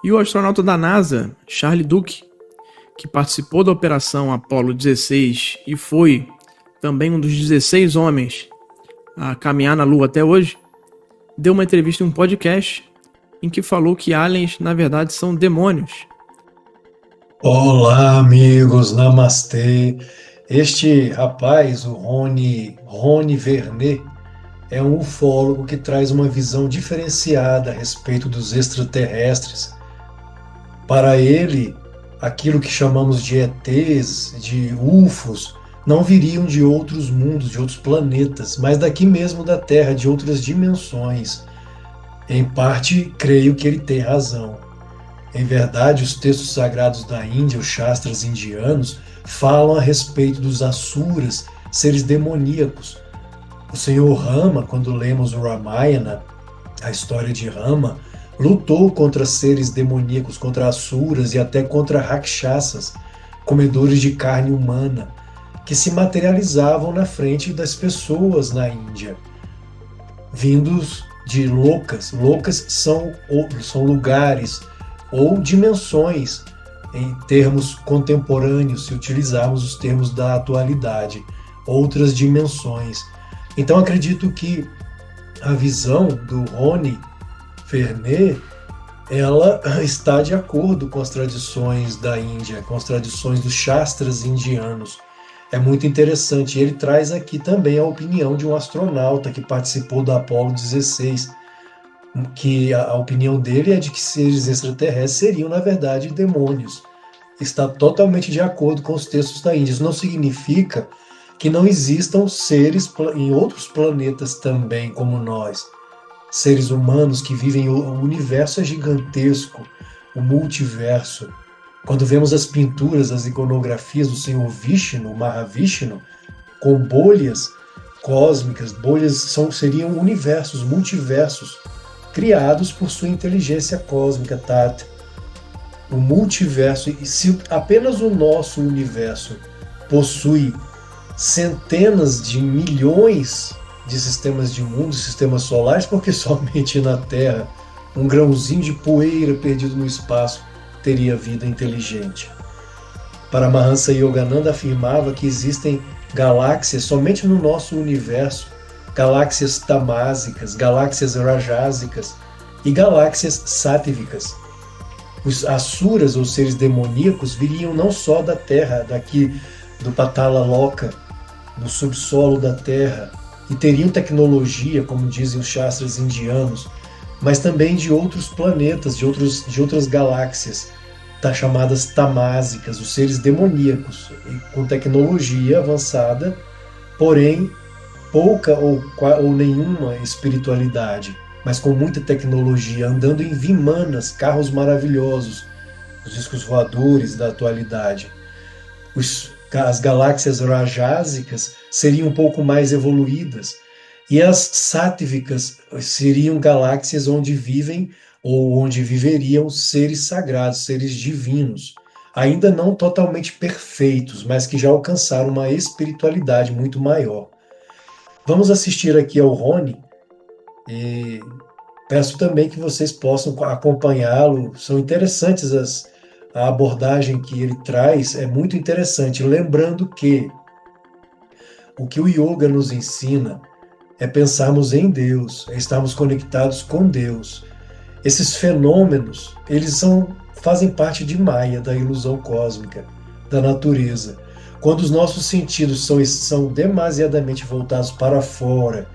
E o astronauta da NASA, Charlie Duke, que participou da Operação Apollo 16 e foi também um dos 16 homens a caminhar na Lua até hoje, deu uma entrevista em um podcast em que falou que aliens, na verdade, são demônios. Olá, amigos, namastê. Este rapaz, o Rony Vernet, é um ufólogo que traz uma visão diferenciada a respeito dos extraterrestres. Para ele, aquilo que chamamos de ETs, de UFOs, não viriam de outros mundos, de outros planetas, mas daqui mesmo da Terra, de outras dimensões. Em parte, creio que ele tem razão. Em verdade, os textos sagrados da Índia, os Shastras indianos, falam a respeito dos Asuras, seres demoníacos. O senhor Rama, quando lemos o Ramayana, a história de Rama, lutou contra seres demoníacos, contra Asuras e até contra Rakshasas, comedores de carne humana, que se materializavam na frente das pessoas na Índia, vindos de lokas. Lokas são lugares ou dimensões, em termos contemporâneos, se utilizarmos os termos da atualidade, outras dimensões. Então acredito que a visão do Rony Vernet, ela está de acordo com as tradições da Índia, com as tradições dos Shastras indianos. É muito interessante. Ele traz aqui também a opinião de um astronauta que participou da Apollo 16, que a opinião dele é de que seres extraterrestres seriam, na verdade, demônios. Está totalmente de acordo com os textos da Índia. Isso não significa que não existam seres em outros planetas também, como nós. Seres humanos que vivem, o universo é gigantesco, o multiverso. Quando vemos as pinturas, as iconografias do Senhor Vishnu, Mahavishnu, com bolhas cósmicas, seriam universos, multiversos, criados por sua inteligência cósmica, Tata. O multiverso, e se apenas o nosso universo possui centenas de milhões de sistemas de mundos, sistemas solares, porque somente na Terra um grãozinho de poeira perdido no espaço teria vida inteligente. Paramahansa Yogananda afirmava que existem galáxias somente no nosso universo, galáxias tamásicas, galáxias rajásicas e galáxias sáttvicas. Os asuras, ou seres demoníacos, viriam não só da Terra, daqui do Patala Loka, do subsolo da Terra, e teriam tecnologia, como dizem os Shastras indianos, mas também de outros planetas, de outras galáxias, chamadas tamásicas, os seres demoníacos, com tecnologia avançada, porém pouca ou nenhuma espiritualidade, mas com muita tecnologia, andando em vimanas, carros maravilhosos, os discos voadores da atualidade. As galáxias rajásicas seriam um pouco mais evoluídas, e as sáttvicas seriam galáxias onde vivem ou onde viveriam seres sagrados, seres divinos, ainda não totalmente perfeitos, mas que já alcançaram uma espiritualidade muito maior. Vamos assistir aqui ao Rony e peço também que vocês possam acompanhá-lo. São interessantes a abordagem que ele traz, é muito interessante. Lembrando que o que o yoga nos ensina é pensarmos em Deus, é estarmos conectados com Deus. Esses fenômenos, fazem parte de Maya, da ilusão cósmica, da natureza. Quando os nossos sentidos são demasiadamente voltados para fora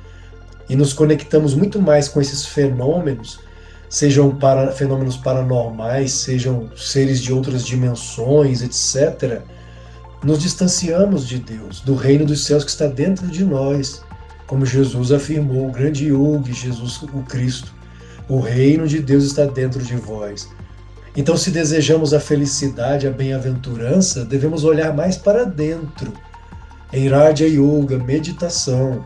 e nos conectamos muito mais com esses fenômenos, sejam fenômenos paranormais, sejam seres de outras dimensões, etc., nos distanciamos de Deus, do reino dos céus que está dentro de nós. Como Jesus afirmou, o grande yogi, Jesus o Cristo, o reino de Deus está dentro de vós. Então, se desejamos a felicidade, a bem-aventurança, devemos olhar mais para dentro, em Raja Yoga, meditação,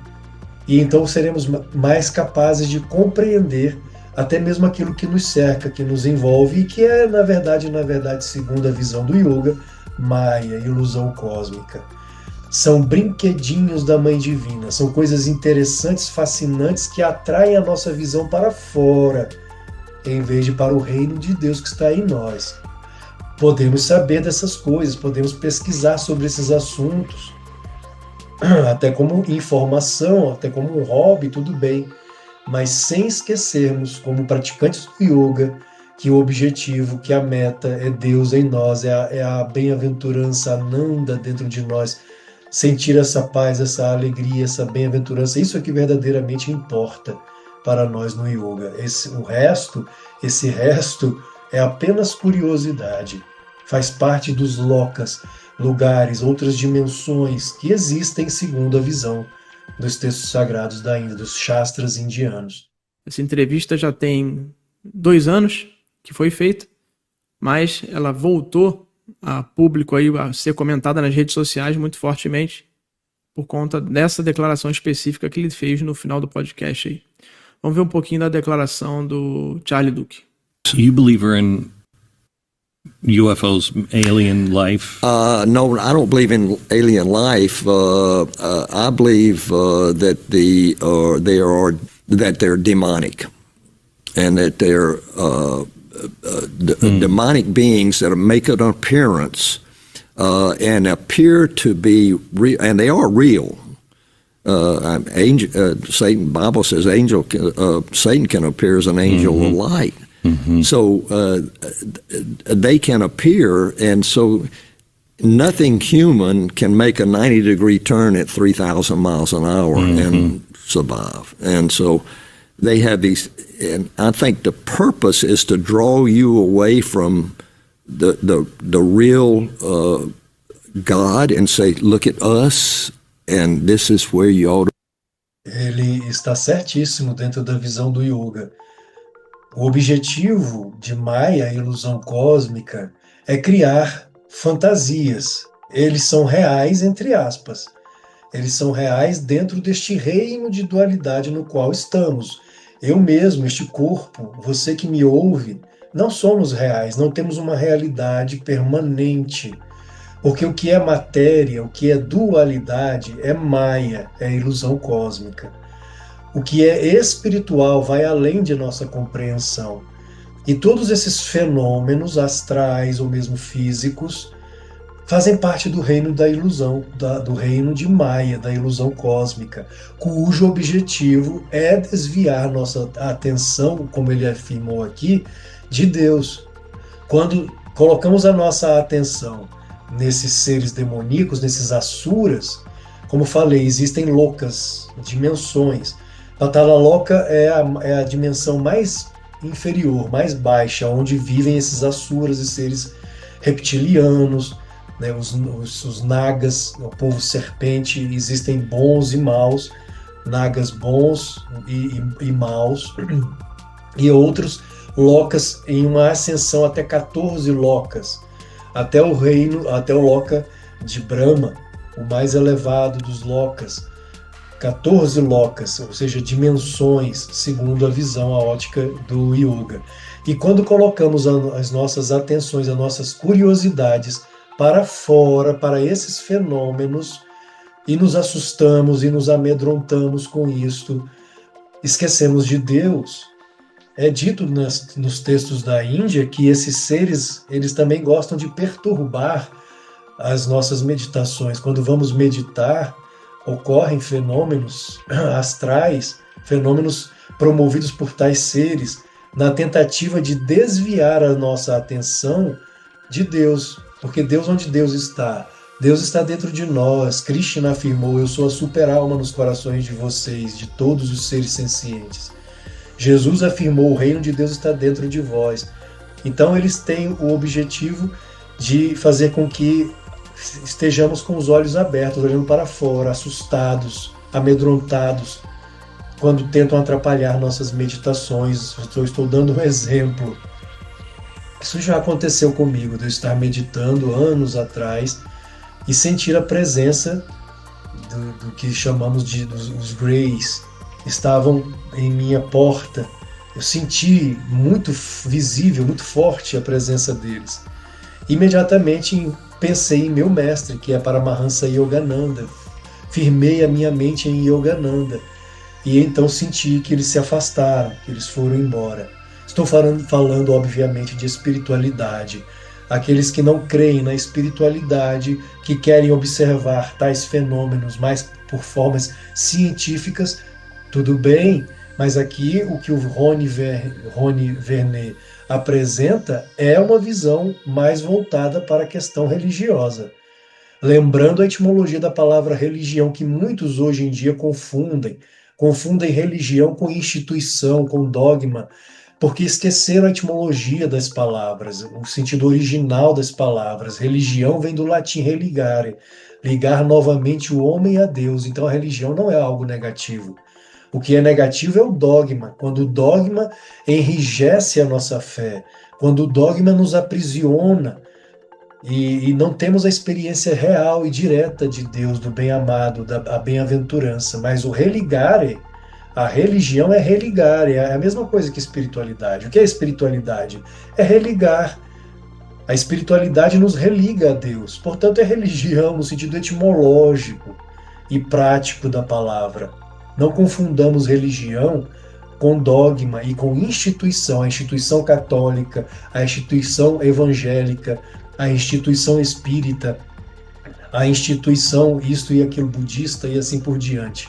e então seremos mais capazes de compreender até mesmo aquilo que nos cerca, que nos envolve, e que é, na verdade, segundo a visão do yoga, Maya, ilusão cósmica. São brinquedinhos da Mãe Divina, são coisas interessantes, fascinantes, que atraem a nossa visão para fora, em vez de para o reino de Deus que está em nós. Podemos saber dessas coisas, podemos pesquisar sobre esses assuntos, até como informação, até como um hobby, tudo bem, mas sem esquecermos, como praticantes do yoga, que o objetivo, que a meta é Deus em nós, é a bem-aventurança Ananda dentro de nós, sentir essa paz, essa alegria, essa bem-aventurança, isso é que verdadeiramente importa para nós no yoga. Esse resto é apenas curiosidade, faz parte dos lokas, lugares, outras dimensões que existem segundo a visão dos textos sagrados da Índia, dos Shastras indianos. Essa entrevista já tem 2 anos que foi feita, mas ela voltou a público aí a ser comentada nas redes sociais muito fortemente por conta dessa declaração específica que ele fez no final do podcast aí. Vamos ver um pouquinho da declaração do Charlie Duke. You believe in UFOs, alien life? No, I don't believe in alien life. I believe that they're demonic, and that they're demonic beings that make an appearance and appear to be real, and they are real. Satan. Bible says Satan can appear as an angel of light. So they can appear, and so nothing human can make a 90-degree turn at 3,000 miles an hour and survive. And so they have these, and I think the purpose is to draw you away from the real God and say, look at us, and this is where you ought to. Ele está certíssimo dentro da visão do yoga. O objetivo de Maya, a ilusão cósmica, é criar fantasias. Eles são reais, entre aspas. Eles são reais dentro deste reino de dualidade no qual estamos. Eu mesmo, este corpo, você que me ouve, não somos reais, não temos uma realidade permanente. Porque o que é matéria, o que é dualidade, é Maya, é ilusão cósmica. O que é espiritual vai além de nossa compreensão. E todos esses fenômenos astrais ou mesmo físicos fazem parte do reino da ilusão, do reino de Maya, da ilusão cósmica, cujo objetivo é desviar nossa atenção, como ele afirmou aqui, de Deus. Quando colocamos a nossa atenção nesses seres demoníacos, nesses asuras, como falei, existem loucas, dimensões. Patala Loka é a dimensão mais inferior, mais baixa, onde vivem esses asuras e seres reptilianos, né, os nagas, o povo serpente. Existem bons e maus, nagas bons e maus, e outros lokas em uma ascensão até 14 lokas, até o loka de Brahma, o mais elevado dos lokas. 14 lokas, ou seja, dimensões, segundo a visão, a ótica do yoga. E quando colocamos as nossas atenções, as nossas curiosidades para fora, para esses fenômenos, e nos assustamos e nos amedrontamos com isto, esquecemos de Deus. É dito nos textos da Índia que esses seres, eles também gostam de perturbar as nossas meditações. Quando vamos meditar, ocorrem fenômenos astrais, fenômenos promovidos por tais seres, na tentativa de desviar a nossa atenção de Deus. Porque Deus, onde Deus está? Deus está dentro de nós. Krishna afirmou: eu sou a super-alma nos corações de vocês, de todos os seres sencientes. Jesus afirmou: o reino de Deus está dentro de vós. Então eles têm o objetivo de fazer com que estejamos com os olhos abertos, olhando para fora, assustados, amedrontados, quando tentam atrapalhar nossas meditações. Eu estou dando um exemplo. Isso já aconteceu comigo, de eu estar meditando anos atrás e sentir a presença do que chamamos de os Greys. Estavam em minha porta. Eu senti muito visível, muito forte a presença deles. Imediatamente pensei em meu mestre, que é Paramahansa Yogananda. Firmei a minha mente em Yogananda. E então senti que eles se afastaram, que eles foram embora. Estou falando, obviamente, de espiritualidade. Aqueles que não creem na espiritualidade, que querem observar tais fenômenos mais por formas científicas, tudo bem, mas aqui o que o Rony Vernet apresenta é uma visão mais voltada para a questão religiosa. Lembrando a etimologia da palavra religião, que muitos hoje em dia confundem religião com instituição, com dogma, porque esqueceram a etimologia das palavras, o sentido original das palavras. Religião vem do latim religare, ligar novamente o homem a Deus. Então a religião não é algo negativo. O que é negativo é o dogma, quando o dogma enrijece a nossa fé, quando o dogma nos aprisiona e não temos a experiência real e direta de Deus, do bem-amado, da bem-aventurança. Mas o religare, a religião é religar, é a mesma coisa que espiritualidade. O que é espiritualidade? É religar. A espiritualidade nos religa a Deus. Portanto, é religião no sentido etimológico e prático da palavra. Não confundamos religião com dogma e com instituição. A instituição católica, a instituição evangélica, a instituição espírita, a instituição isto e aquilo budista e assim por diante.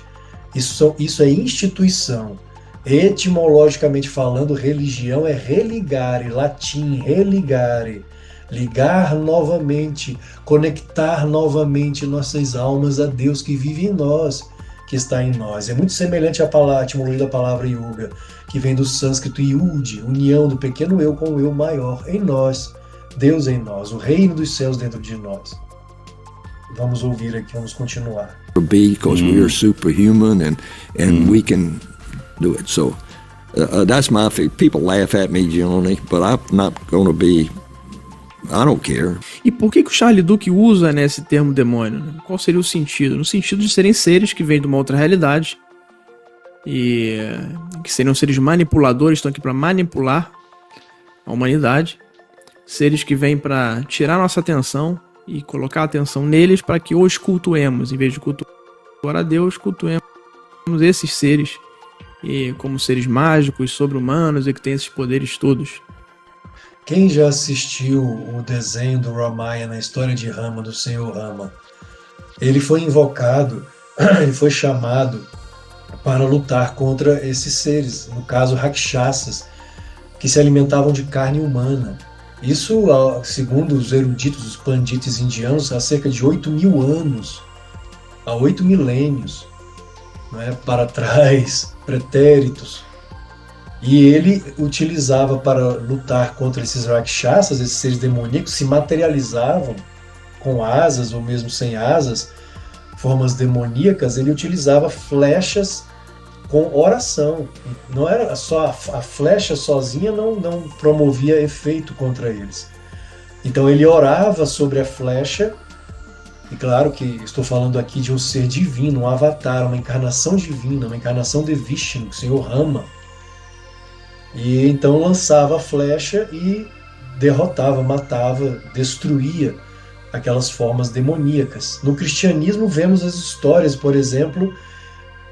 Isso é instituição. Etimologicamente falando, religião é religare, latim, religare, ligar novamente, conectar novamente nossas almas a Deus que vive em nós, que está em nós. É muito semelhante à etimologia da palavra yoga, que vem do sânscrito yud, união do pequeno eu com o eu maior, em nós, Deus em nós, o reino dos céus dentro de nós. Vamos ouvir aqui, vamos continuar. Because we are superhuman and we can do it. So that's my feeling. People laugh at me, Johnny, but I'm not going to be. I don't care. E por que o Charlie Duke usa, né, esse termo demônio? Qual seria o sentido? No sentido de serem seres que vêm de uma outra realidade e que seriam seres manipuladores, estão aqui para manipular a humanidade, seres que vêm para tirar nossa atenção e colocar a atenção neles para que os cultuemos, em vez de cultuar a Deus, cultuemos esses seres e como seres mágicos, sobre-humanos e que têm esses poderes todos. Quem já assistiu o desenho do Ramayana, a história de Rama, do Senhor Rama, ele foi invocado, ele foi chamado para lutar contra esses seres, no caso Rakshasas, que se alimentavam de carne humana. Isso, segundo os eruditos, os pandites indianos, há cerca de 8.000 anos, há 8 milênios, né, para trás, pretéritos. E ele utilizava para lutar contra esses rakshasas, esses seres demoníacos, se materializavam com asas ou mesmo sem asas, formas demoníacas. Ele utilizava flechas com oração. Não era só a flecha sozinha, não promovia efeito contra eles. Então ele orava sobre a flecha, e claro que estou falando aqui de um ser divino, um avatar, uma encarnação divina, uma encarnação de Vishnu, o Senhor Rama. E então lançava a flecha e derrotava, matava, destruía aquelas formas demoníacas. No cristianismo vemos as histórias, por exemplo,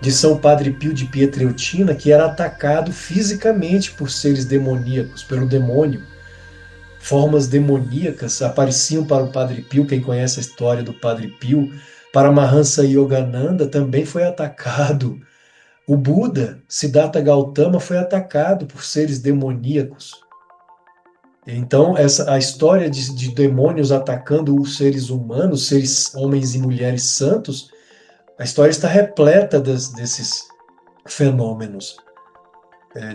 de São Padre Pio de Pietrelcina, que era atacado fisicamente por seres demoníacos, pelo demônio. Formas demoníacas apareciam para o Padre Pio, quem conhece a história do Padre Pio. Paramahansa Yogananda também foi atacado. O Buda, Siddhartha Gautama, foi atacado por seres demoníacos. Então, a história de demônios atacando os seres humanos, seres homens e mulheres santos, a história está repleta desses fenômenos,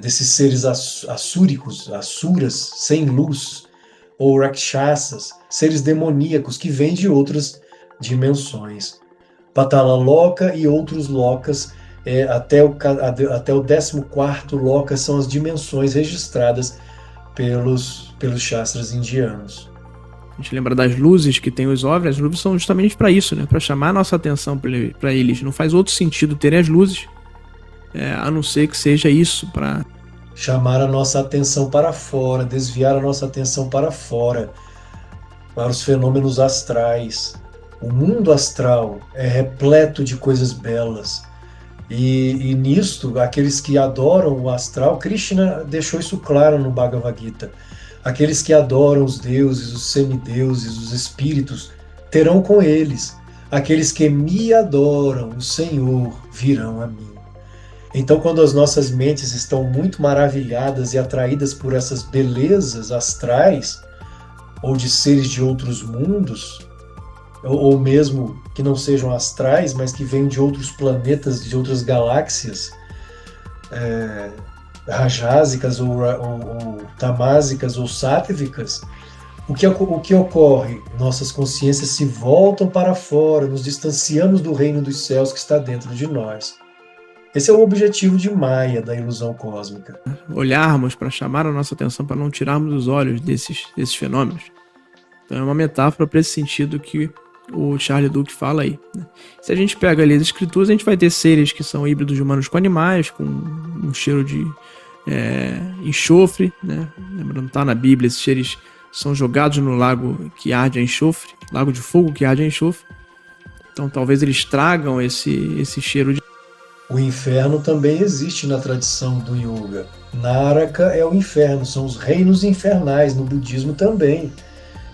desses seres assúricos, asuras, sem luz, ou rakshasas, seres demoníacos que vêm de outras dimensões. Patala Loka e outros lokas, até o 14º loka são as dimensões registradas pelos shastras indianos. A gente lembra das luzes que tem os OVNIs. As luzes são justamente para isso, né? Para chamar a nossa atenção para eles. Não faz outro sentido terem as luzes, a não ser que seja isso, para chamar a nossa atenção para fora, desviar a nossa atenção para fora, para os fenômenos astrais. O mundo astral é repleto de coisas belas. E nisto, aqueles que adoram o astral, Krishna deixou isso claro no Bhagavad Gita. Aqueles que adoram os deuses, os semideuses, os espíritos, terão com eles. Aqueles que me adoram, o Senhor, virão a mim. Então, quando as nossas mentes estão muito maravilhadas e atraídas por essas belezas astrais, ou de seres de outros mundos, ou mesmo que não sejam astrais, mas que vêm de outros planetas, de outras galáxias, rajásicas ou tamásicas ou sáttvicas, o que ocorre? Nossas consciências se voltam para fora, nos distanciamos do reino dos céus que está dentro de nós. Esse é o objetivo de Maya, da ilusão cósmica. Olharmos para chamar a nossa atenção, para não tirarmos os olhos desses fenômenos. Então é uma metáfora para esse sentido que o Charles Duke fala aí, né? Se a gente pega ali as escrituras, a gente vai ter seres que são híbridos de humanos com animais, com um cheiro de enxofre, né? Lembrando, tá na Bíblia, esses seres são jogados no lago que arde a enxofre, lago de fogo que arde a enxofre. Então talvez eles tragam esse cheiro de... O inferno também existe na tradição do yoga. Naraka é o inferno, são os reinos infernais, no budismo também.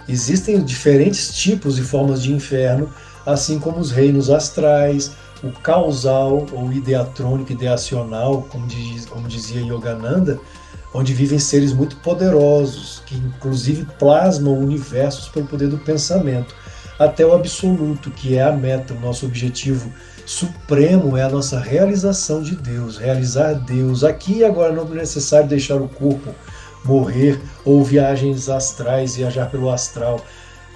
Existem diferentes tipos e formas de inferno, assim como os reinos astrais, o causal ou ideatrônico, ideacional, como dizia Yogananda, onde vivem seres muito poderosos, que inclusive plasmam universos pelo poder do pensamento, até o absoluto, que é a meta, o nosso objetivo supremo é a nossa realização de Deus, realizar Deus. Aqui e agora não é necessário deixar o corpo morrer ou viagens astrais, viajar pelo astral.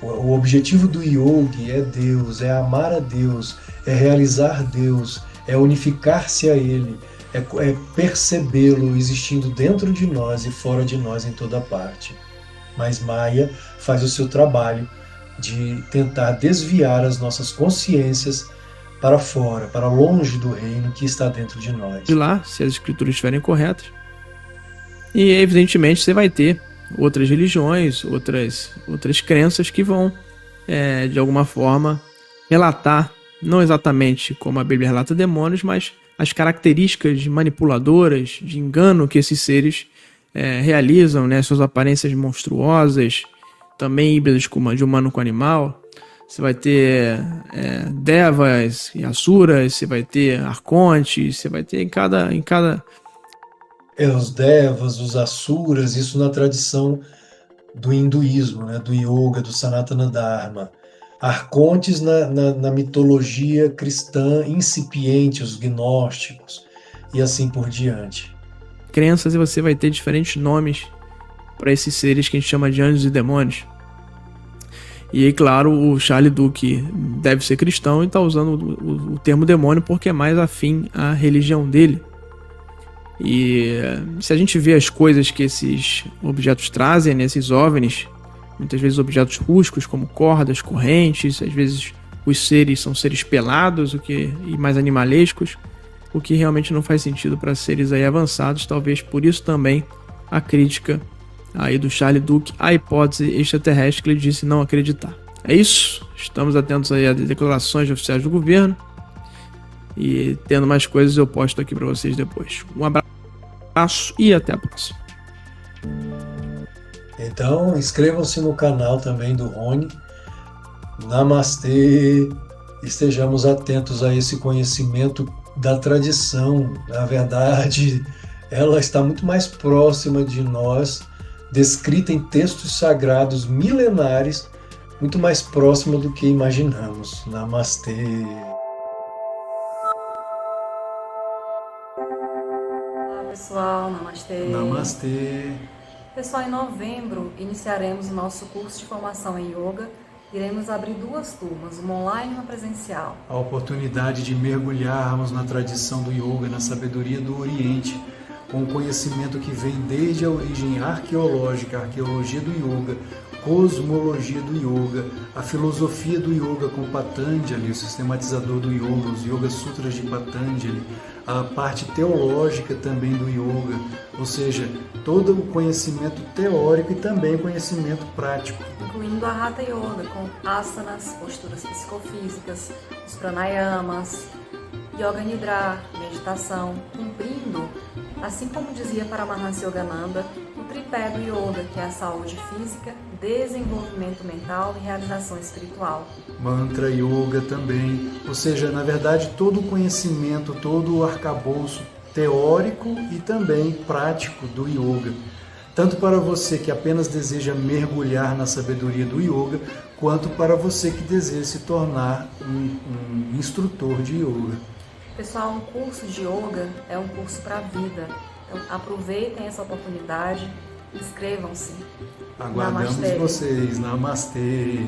O objetivo do yogi é Deus, é amar a Deus, é realizar Deus, é unificar-se a Ele, é percebê-lo existindo dentro de nós e fora de nós em toda parte. Mas Maya faz o seu trabalho de tentar desviar as nossas consciências para fora, para longe do reino que está dentro de nós. De lá, se as escrituras estiverem corretas. E evidentemente você vai ter outras religiões, outras crenças que vão, de alguma forma, relatar, não exatamente como a Bíblia relata demônios, mas as características manipuladoras, de engano que esses seres realizam, né, suas aparências monstruosas, também híbridos de humano com animal. Você vai ter devas e asuras, você vai ter arcontes, você vai ter em cada... Os devas, os asuras, isso na tradição do hinduísmo, né, do yoga, do Sanatana Dharma. Arcontes na mitologia cristã incipiente, os gnósticos, e assim por diante. Crenças, e você vai ter diferentes nomes para esses seres que a gente chama de anjos e demônios. E aí, claro, o Charles Duke deve ser cristão e está usando o termo demônio porque é mais afim à religião dele. E se a gente vê as coisas que esses objetos trazem, né, esses OVNIs, muitas vezes objetos rústicos como cordas, correntes, às vezes os seres são seres pelados e mais animalescos, o que realmente não faz sentido para seres aí avançados. Talvez por isso também a crítica aí do Charles Duke à hipótese extraterrestre que ele disse não acreditar. É isso, estamos atentos aí às declarações de oficiais do governo e tendo mais coisas eu posto aqui para vocês depois. Um abraço e até a próxima. Então inscrevam-se no canal também do Rony. Namastê, estejamos atentos a esse conhecimento da tradição. Na verdade, ela está muito mais próxima de nós, descrita em textos sagrados milenares, muito mais próxima do que imaginamos. Namastê. Olá pessoal, namastê. Namastê. Pessoal, em novembro iniciaremos o nosso curso de formação em yoga. Iremos abrir 2 turmas, uma online e uma presencial. A oportunidade de mergulharmos na tradição do yoga, na sabedoria do Oriente, com o conhecimento que vem desde a origem arqueológica, a arqueologia do yoga, cosmologia do yoga, a filosofia do yoga com Patanjali, o sistematizador do yoga, os Yoga Sutras de Patanjali, a parte teológica também do yoga, ou seja, todo o conhecimento teórico e também conhecimento prático. Incluindo a Hatha Yoga, com asanas, posturas psicofísicas, os pranayamas, Yoga Nidra, meditação, cumprindo, assim como dizia Paramahansa Yogananda, o tripé do yoga, que é a saúde física, desenvolvimento mental e realização espiritual. Mantra Yoga também, ou seja, na verdade todo o conhecimento, todo o arcabouço teórico e também prático do yoga. Tanto para você que apenas deseja mergulhar na sabedoria do yoga, quanto para você que deseja se tornar um instrutor de yoga. Pessoal, um curso de yoga é um curso para a vida. Então, aproveitem essa oportunidade, inscrevam-se. Aguardamos Namastê. vocês. Namastê.